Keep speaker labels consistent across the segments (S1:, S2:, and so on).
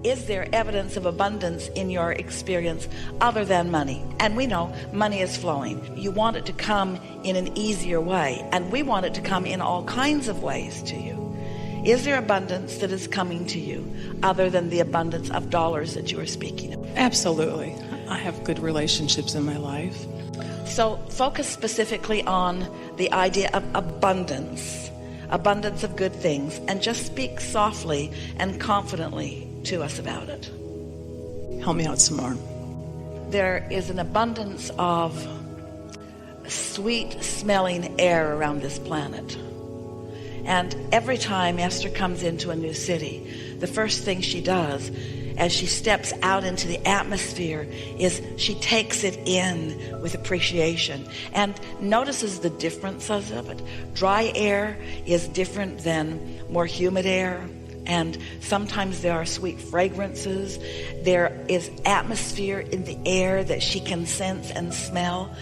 S1: Is there evidence of abundance in your experience other than money? And we know money is flowing. You want it to come in an easier way, and we want it to come in all kinds of ways to you. Is there abundance that is coming to you other than the abundance of dollars that you are speaking of?
S2: Absolutely. I have good relationships in my life.
S1: So focus specifically on the idea of abundance of good things, and just speak softly and confidently to us about it.
S2: Help me out some more.
S1: There is an abundance of sweet smelling air around this planet. And every time Esther comes into a new city, the first thing she does as she steps out into the atmosphere is she takes it in with appreciation and notices the differences of it. Dry air is different than more humid air. And sometimes there are sweet fragrances. There is atmosphere in the air that she can sense and smell.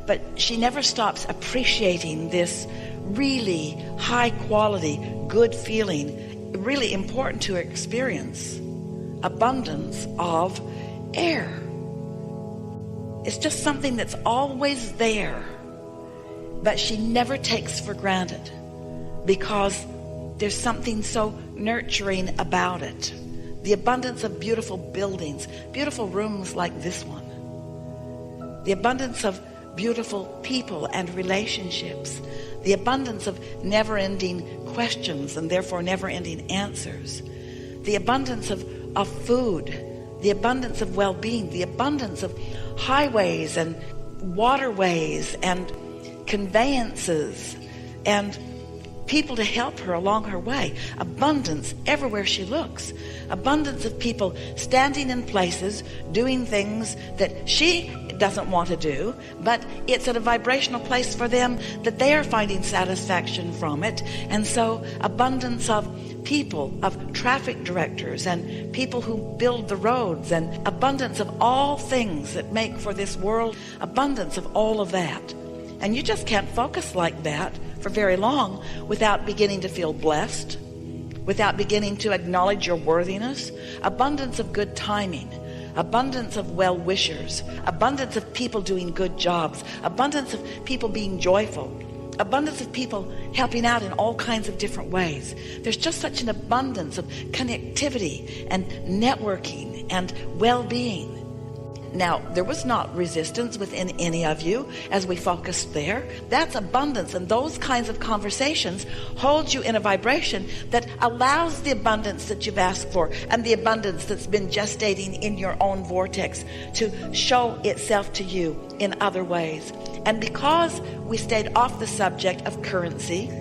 S1: But she never stops appreciating this really high quality, good feeling, really important to her experience, abundance of air. It's just something that's always there, but she never takes for granted because there's something so nurturing about it. The abundance of beautiful buildings, beautiful rooms like this one. The abundance of beautiful people and relationships. The abundance of never-ending questions and therefore never-ending answers. The abundance of food. The abundance of well-being. The abundance of highways and waterways and conveyances and people to help her along her way. Abundance everywhere she looks. Abundance of people standing in places doing things that she doesn't want to do, but it's at a vibrational place for them that they are finding satisfaction from it. And so abundance of people, of traffic directors and people who build the roads, and abundance of all things that make for this world, abundance of all of that. And you just can't focus like that for very long without beginning to feel blessed, without beginning to acknowledge your worthiness. Abundance of good timing, abundance of well-wishers, abundance of people doing good jobs, abundance of people being joyful, abundance of people helping out in all kinds of different ways. There's just such an abundance of connectivity and networking and well-being. Now, there was not resistance within any of you as we focused there. That's abundance, and those kinds of conversations hold you in a vibration that allows the abundance that you've asked for and the abundance that's been gestating in your own vortex to show itself to you in other ways. And because we stayed off the subject of currency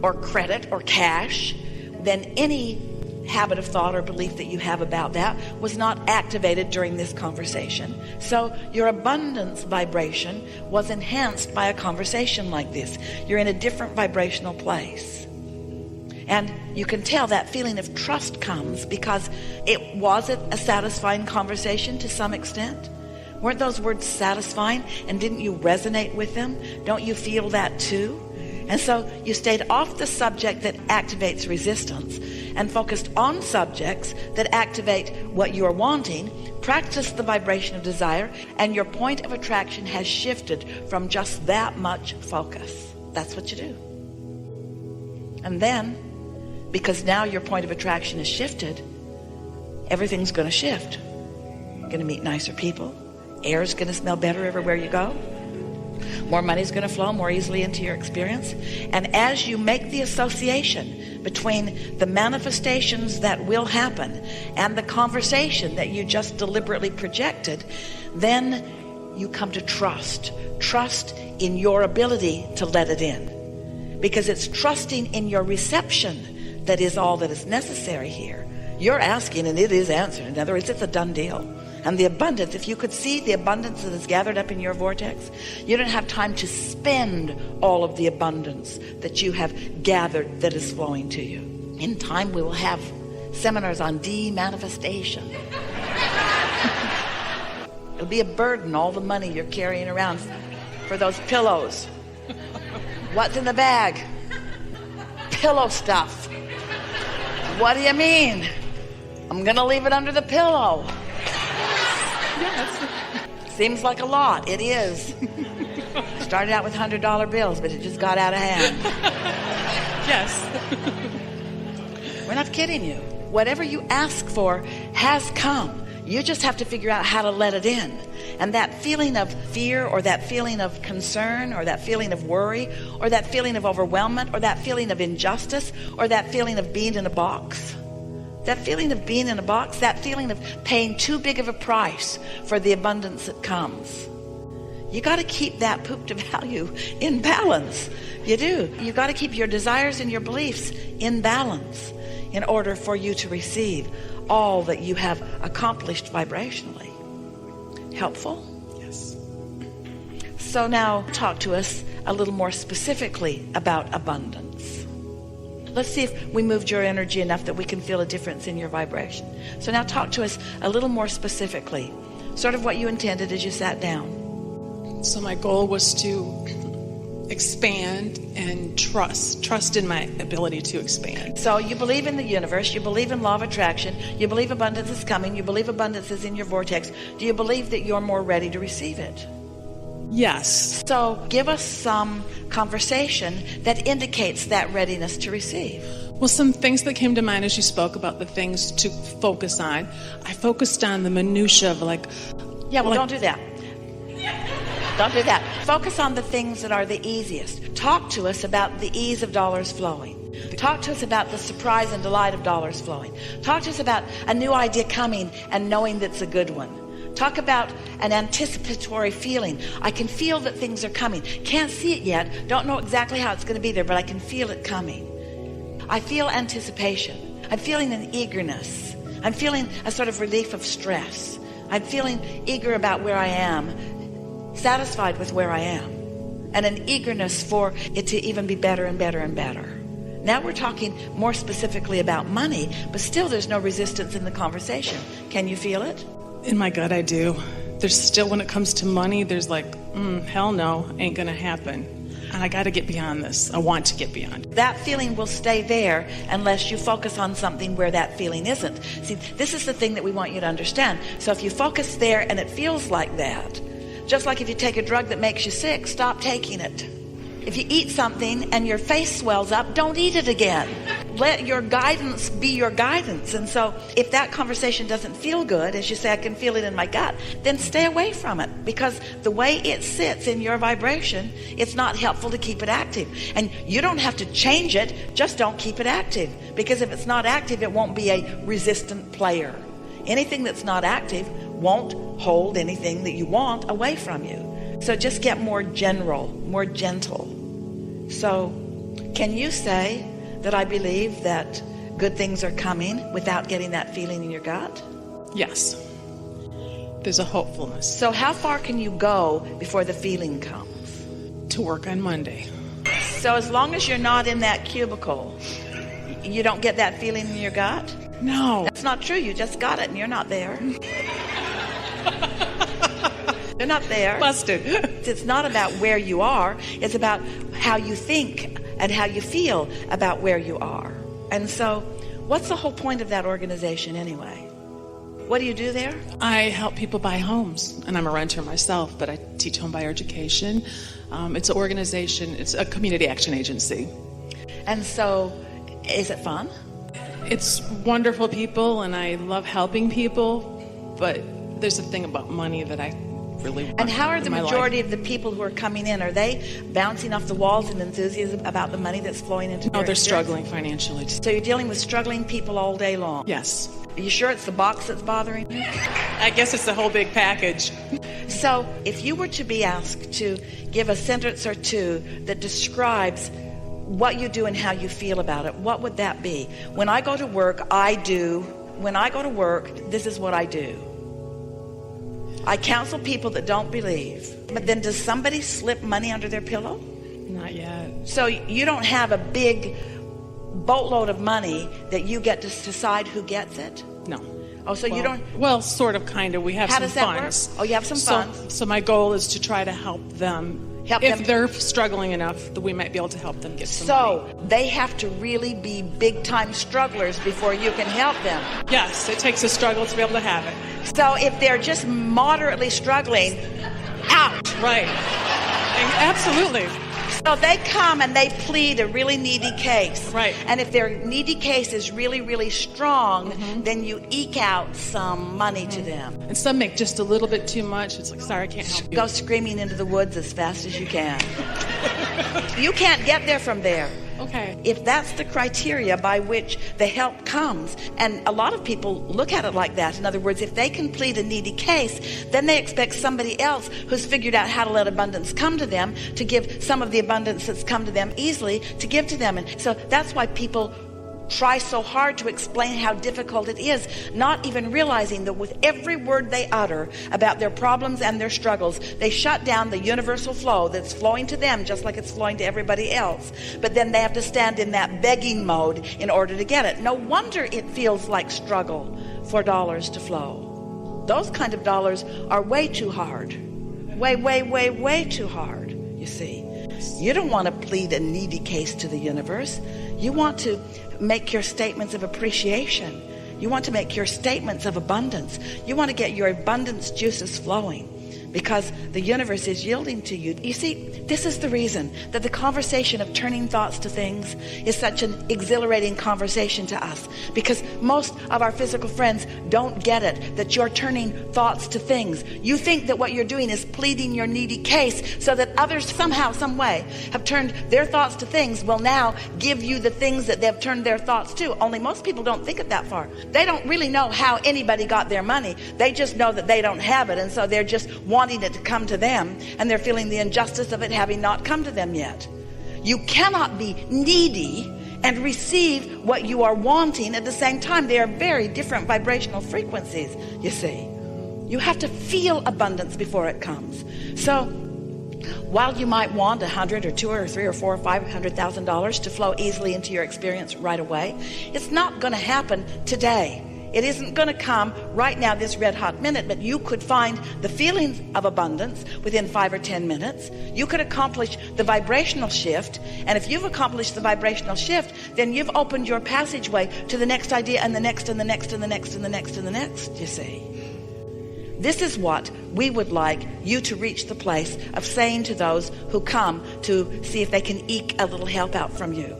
S1: or credit or cash, then any habit of thought or belief that you have about that was not activated during this conversation. So your abundance vibration was enhanced by a conversation like this. You're in a different vibrational place. And you can tell that feeling of trust comes because it wasn't a satisfying conversation to some extent. Weren't those words satisfying? And didn't you resonate with them? Don't you feel that too? And so you stayed off the subject that activates resistance and focused on subjects that activate what you are wanting. Practice the vibration of desire, and your point of attraction has shifted from just that much focus. That's what you do. And then, because now your point of attraction is shifted, everything's going to shift. You're going to meet nicer people. Air's going to smell better everywhere you go. More money's going to flow more easily into your experience. And as you make the association between the manifestations that will happen and the conversation that you just deliberately projected, then you come to trust in your ability to let it in, because it's trusting in your reception that is all that is necessary here. You're asking and it is answered. In other words, it's a done deal. And the abundance, if you could see the abundance that is gathered up in your vortex, you don't have time to spend all of the abundance that you have gathered that is flowing to you. In time, we will have seminars on de-manifestation. It'll be a burden, all the money you're carrying around for those pillows. What's in the bag? Pillow stuff. What do you mean? I'm going to leave it under the pillow.
S2: Yes.
S1: Seems like a lot. It is. Started out with $100 bills, but it just got out of hand.
S2: Yes.
S1: We're not kidding you. Whatever you ask for has come. You just have to figure out how to let it in. And that feeling of fear, or that feeling of concern, or that feeling of worry, or that feeling of overwhelmment, or that feeling of injustice, or that feeling of being in a box, that feeling of being in a box, that feeling of paying too big of a price for the abundance that comes. You got to keep that poop to value in balance. You do. You got to keep your desires and your beliefs in balance in order for you to receive all that you have accomplished vibrationally. Helpful?
S2: Yes.
S1: So now talk to us a little more specifically about abundance. Let's see if we moved your energy enough that we can feel a difference in your vibration. So now talk to us a little more specifically, sort of what you intended as you sat down.
S2: So my goal was to expand and trust in my ability to expand.
S1: So you believe in the universe, you believe in law of attraction, you believe abundance is coming, you believe abundance is in your vortex. Do you believe that you're more ready to receive it?
S2: Yes.
S1: So give us some conversation that indicates that readiness to receive.
S2: Well, some things that came to mind as you spoke about the things to focus on. I focused on the minutia of
S1: Don't do that. Don't do that. Focus on the things that are the easiest. Talk to us about the ease of dollars flowing. Talk to us about the surprise and delight of dollars flowing. Talk to us about a new idea coming and knowing that's a good one. Talk about an anticipatory feeling. I can feel that things are coming. Can't see it yet. Don't know exactly how it's going to be there, but I can feel it coming. I feel anticipation. I'm feeling an eagerness. I'm feeling a sort of relief of stress. I'm feeling eager about where I am, satisfied with where I am, and an eagerness for it to even be better and better and better. Now we're talking more specifically about money, but still there's no resistance in the conversation. Can you feel it?
S2: In my gut, I do. There's still, when it comes to money, there's hell no, ain't gonna happen. And I gotta get beyond this. I want to get beyond.
S1: That feeling will stay there unless you focus on something where that feeling isn't. See, this is the thing that we want you to understand. So if you focus there and it feels like that, just like if you take a drug that makes you sick, stop taking it. If you eat something and your face swells up, don't eat it again. Let your guidance be your guidance. And so if that conversation doesn't feel good, as you say, I can feel it in my gut, then stay away from it, because the way it sits in your vibration, it's not helpful to keep it active. And you don't have to change it, just don't keep it active, because if it's not active, it won't be a resistant player. Anything that's not active won't hold anything that you want away from you. So just get more general, more gentle. So can you say that I believe that good things are coming without getting that feeling in your gut?
S2: Yes. There's a hopefulness.
S1: So how far can you go before the feeling comes?
S2: To work on Monday.
S1: So as long as you're not in that cubicle, you don't get that feeling in your gut?
S2: No.
S1: That's not true. You just got it and you're not there. You're not there.
S2: Busted.
S1: It's not about where you are. It's about how you think and how you feel about where you are. And so what's the whole point of that organization anyway? What do you do there?
S2: I help people buy homes, and I'm a renter myself, but I teach home buyer education. It's an organization. It's a community action agency.
S1: And so is it fun?
S2: It's wonderful people, and I love helping people, but there's a thing about money that I really want.
S1: And how are the
S2: in my
S1: majority
S2: life.
S1: of the people who are coming in, are they bouncing off the walls in enthusiasm about the money that's flowing into
S2: No,
S1: their
S2: they're
S1: experience?
S2: struggling financially.
S1: So you're dealing with struggling people all day long?
S2: Yes.
S1: Are you sure it's the box that's bothering you?
S2: I guess it's the whole big package.
S1: So if you were to be asked to give a sentence or two that describes what you do and how you feel about it, what would that be? When I go to work, this is what I do. I counsel people that don't believe. But then does somebody slip money under their pillow?
S2: Not yet.
S1: So you don't have a big boatload of money that you get to decide who gets it?
S2: No.
S1: Oh, so you don't...
S2: Well, sort of, kind of. We have
S1: How
S2: some
S1: does that
S2: funds.
S1: work? Oh, you have some funds.
S2: So my goal is to try to help them
S1: Help them.
S2: If they're struggling enough, that we might be able to help them get some money.
S1: So they have to really be big-time strugglers before you can help them.
S2: Yes, it takes a struggle to be able to have it.
S1: So if they're just moderately struggling, out.
S2: Right. Absolutely.
S1: So they come and they plead a really needy case.
S2: Right.
S1: And if their needy case is really, really strong, then you eke out some money to them.
S2: And some make just a little bit too much. It's like, sorry, I can't help you.
S1: Go screaming into the woods as fast as you can. You can't get there from there.
S2: Okay.
S1: If that's the criteria by which the help comes, and a lot of people look at it like that. In other words, if they can plead a needy case, then they expect somebody else who's figured out how to let abundance come to them to give some of the abundance that's come to them easily to give to them. And so that's why people try so hard to explain how difficult it is, not even realizing that with every word they utter about their problems and their struggles, they shut down the universal flow that's flowing to them just like it's flowing to everybody else. But then they have to stand in that begging mode in order to get it. No wonder it feels like struggle for dollars to flow. Those kind of dollars are way too hard. Way too hard, you see. You don't want to plead a needy case to the universe. You want to make your statements of appreciation. You want to make your statements of abundance. You want to get your abundance juices flowing because the universe is yielding to you. You see, this is the reason that the conversation of turning thoughts to things is such an exhilarating conversation to us, because most of our physical friends don't get it, that you're turning thoughts to things. You think that what you're doing is pleading your needy case so that others somehow, some way have turned their thoughts to things will now give you the things that they've turned their thoughts to. Only most people don't think it that far. They don't really know how anybody got their money. They just know that they don't have it, and so they're just wanting it to come to them, and they're feeling the injustice of it having not come to them yet. You cannot be needy and receive what you are wanting at the same time. They are very different vibrational frequencies, you see. You have to feel abundance before it comes. So while you might want $100 or $200 or $300 or $400 or $500,000 to flow easily into your experience right away, it's not going to happen today. It isn't going to come right now, this red hot minute, but you could find the feeling of abundance within 5 or 10 minutes. You could accomplish the vibrational shift. And if you've accomplished the vibrational shift, then you've opened your passageway to the next idea and the next and the next and the next and the next and the next, you see. This is what we would like you to reach the place of saying to those who come to see if they can eke a little help out from you.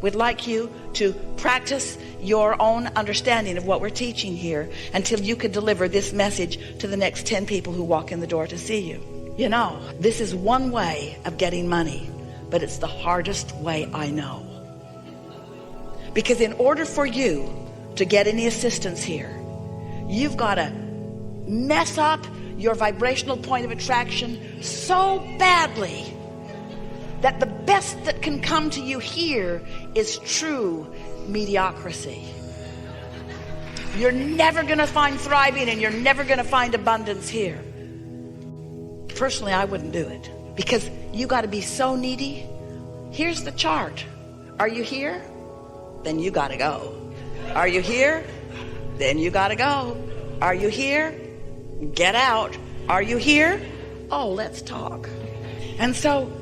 S1: We'd like you to practice your own understanding of what we're teaching here until you could deliver this message to the next 10 people who walk in the door to see you. You know, this is one way of getting money, but it's the hardest way I know. Because in order for you to get any assistance here, you've got to mess up your vibrational point of attraction so badly that the best that can come to you here is true mediocrity. You're never going to find thriving, and you're never going to find abundance here. Personally, I wouldn't do it, because you got to be so needy. Here's the chart. Are you here? Then you got to go. Are you here? Then you got to go. Are you here? Get out. Are you here? Oh, let's talk. And so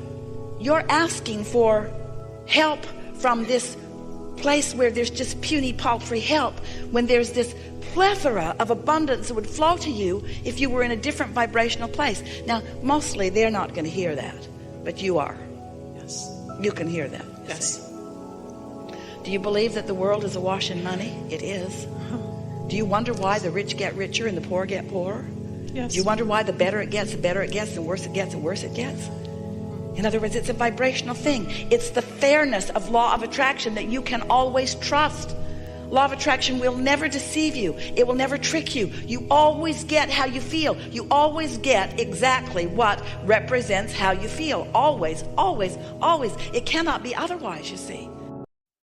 S1: you're asking for help from this place where there's just puny, paltry help, when there's this plethora of abundance that would flow to you if you were in a different vibrational place. Now, mostly they're not going to hear that, but you are.
S2: Yes.
S1: You can hear that.
S2: Yes.
S1: See. Do you believe that the world is awash in money? It is. Do you wonder why the rich get richer and the poor get poorer?
S2: Yes.
S1: Do you wonder why the better it gets, the worse it gets, the worse it gets? In other words, it's a vibrational thing. It's the fairness of law of attraction that you can always trust. Law of attraction will never deceive you. It will never trick you. You always get how you feel. You always get exactly what represents how you feel. Always, always, always. It cannot be otherwise, you see.